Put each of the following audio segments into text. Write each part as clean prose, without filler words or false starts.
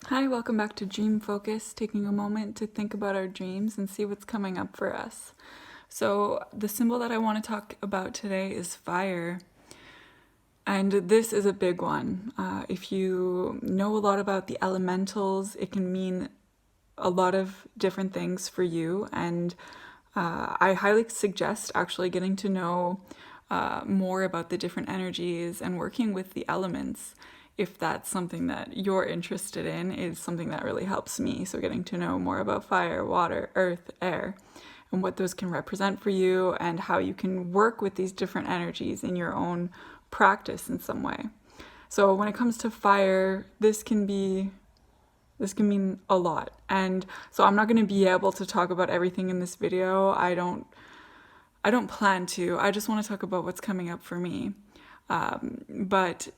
Hi, welcome back to Dream Focus, taking a moment to think about our dreams and see what's coming up for us. So, the symbol that I want to talk about today is fire. And this is a big one. If you know a lot about the elementals, it can mean a lot of different things for you. And I highly suggest actually getting to know more about the different energies and working with the elements. If that's something that you're interested in, is something that really helps me. So getting to know more about fire, water, earth, air, and what those can represent for you and how you can work with these different energies in your own practice in some way. So when it comes to fire, this can mean a lot. And so I'm not going to be able to talk about everything in this video. I don't plan to. I just want to talk about what's coming up for me. But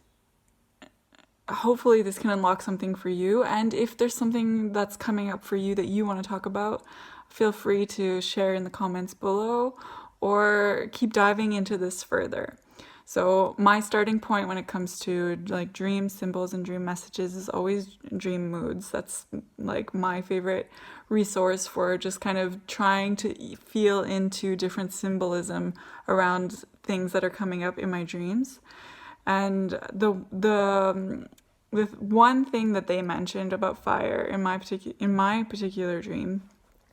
hopefully this can unlock something for you. And if there's something that's coming up for you that you want to talk about, feel free to share in the comments below or keep diving into this further. So my starting point when it comes to like dream symbols and dream messages is always dream moods. That's like my favorite resource for just kind of trying to feel into different symbolism around things that are coming up in my dreams. And the one thing that they mentioned about fire in my particular dream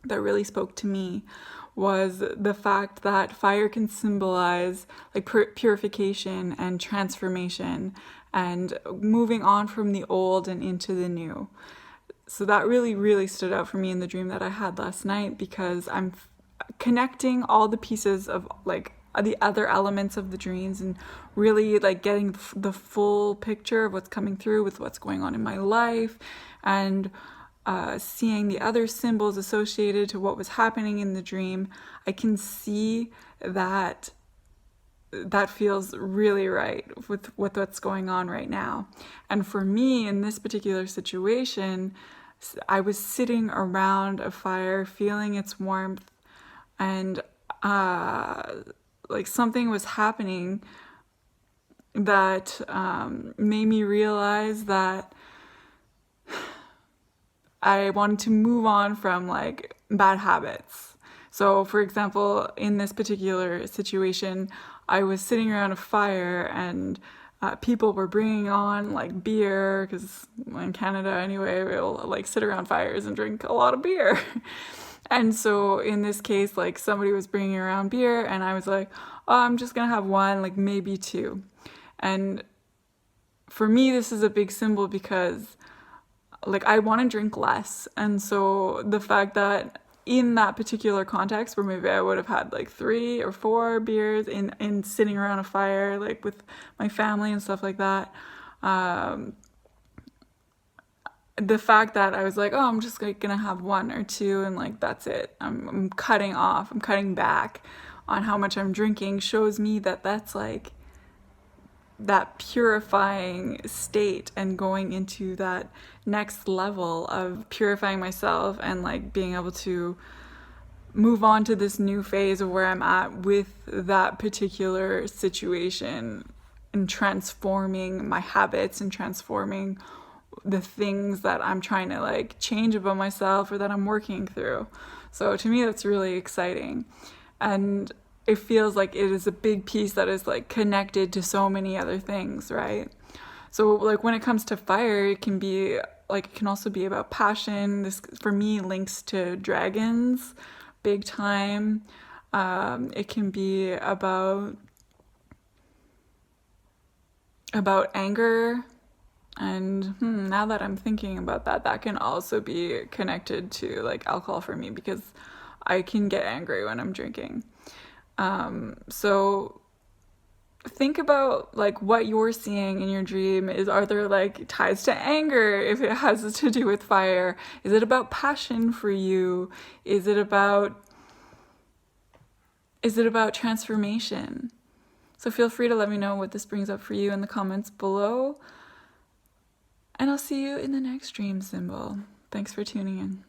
that really spoke to me was the fact that fire can symbolize like purification and transformation and moving on from the old and into the new. So that really stood out for me in the dream that I had last night, because I'm connecting all the pieces of like the other elements of the dreams and really like getting the full picture of what's coming through with what's going on in my life, and seeing the other symbols associated to what was happening in the dream. I can see that feels really right with what's going on right now. And for me in this particular situation, I was sitting around a fire feeling its warmth, and like something was happening that made me realize that I wanted to move on from like bad habits. So for example, in this particular situation, I was sitting around a fire and people were bringing on like beer, because in Canada anyway, we'll like sit around fires and drink a lot of beer. And so in this case, like somebody was bringing around beer and I was like, oh, I'm just gonna have one, like maybe two. And for me, this is a big symbol because like I want to drink less. And so the fact that in that particular context where maybe I would have had like 3 or 4 beers in sitting around a fire, like with my family and stuff like that, the fact that I was like, oh, I'm just like gonna have 1 or 2 and like that's it. I'm cutting back on how much I'm drinking, shows me that that's like that purifying state and going into that next level of purifying myself and like being able to move on to this new phase of where I'm at with that particular situation, and transforming my habits and transforming the things that I'm trying to like change about myself or that I'm working through. So to me, that's really exciting. And it feels like it is a big piece that is like connected to so many other things, right? So like when it comes to fire, it can be like, it can also be about passion. This for me links to dragons big time. It can be about anger. And now that I'm thinking about that, that can also be connected to like alcohol for me, because I can get angry when I'm drinking. So think about like what you're seeing in your dream. Are there like ties to anger if it has to do with fire? Is it about passion for you? Is it about transformation? So feel free to let me know what this brings up for you in the comments below. And I'll see you in the next dream symbol. Thanks for tuning in.